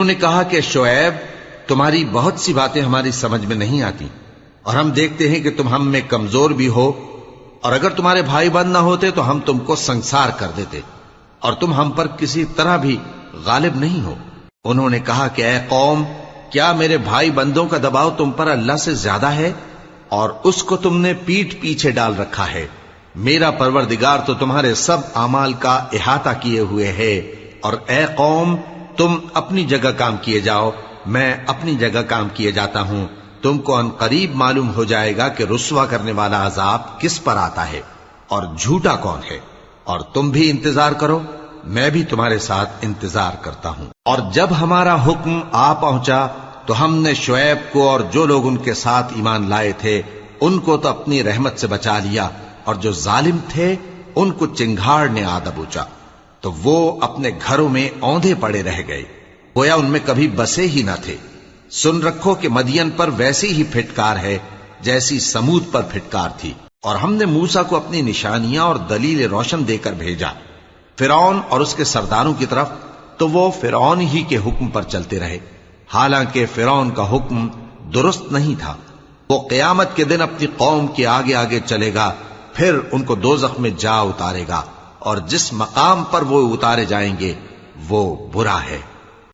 انہوں نے کہا کہ شعیب، تمہاری بہت سی باتیں ہماری سمجھ میں نہیں آتی، اور ہم دیکھتے ہیں کہ تم ہم میں کمزور بھی ہو، اور اگر تمہارے بھائی بند نہ ہوتے تو ہم تم کو سنسار کر دیتے، اور تم ہم پر کسی طرح بھی غالب نہیں ہو۔ انہوں نے کہا کہ اے قوم، کیا میرے بھائی بندوں کا دباؤ تم پر اللہ سے زیادہ ہے، اور اس کو تم نے پیٹھ پیچھے ڈال رکھا ہے؟ میرا پروردگار تو تمہارے سب اعمال کا احاطہ کیے ہوئے ہے، اور اے قوم، تم اپنی جگہ کام کیے جاؤ، میں اپنی جگہ کام کیے جاتا ہوں۔ تم کو ان قریب معلوم ہو جائے گا کہ رسوا کرنے والا عذاب کس پر آتا ہے اور جھوٹا کون ہے، اور تم بھی انتظار کرو، میں بھی تمہارے ساتھ انتظار کرتا ہوں۔ اور جب ہمارا حکم آ پہنچا تو ہم نے شعیب کو اور جو لوگ ان کے ساتھ ایمان لائے تھے ان کو تو اپنی رحمت سے بچا لیا، اور جو ظالم تھے ان کو چنگھاڑ نے آ دبوچا، تو وہ اپنے گھروں میں اوندھے پڑے رہ گئے، گویا ان میں کبھی بسے ہی نہ تھے۔ سن رکھو کہ مدین پر ویسی ہی پھٹکار ہے جیسی سمود پر پھٹکار تھی، اور ہم نے موسیٰ کو اپنی نشانیاں اور دلیل روشن دے کر بھیجا فرعون اور اس کے سرداروں کی طرف، تو وہ فرعون ہی کے حکم پر چلتے رہے، حالانکہ فرعون کا حکم درست نہیں تھا۔ وہ قیامت کے دن اپنی قوم کے آگے آگے چلے گا، پھر ان کو دوزخ میں جا اتارے گا، اور جس مقام پر وہ اتارے جائیں گے وہ برا ہے۔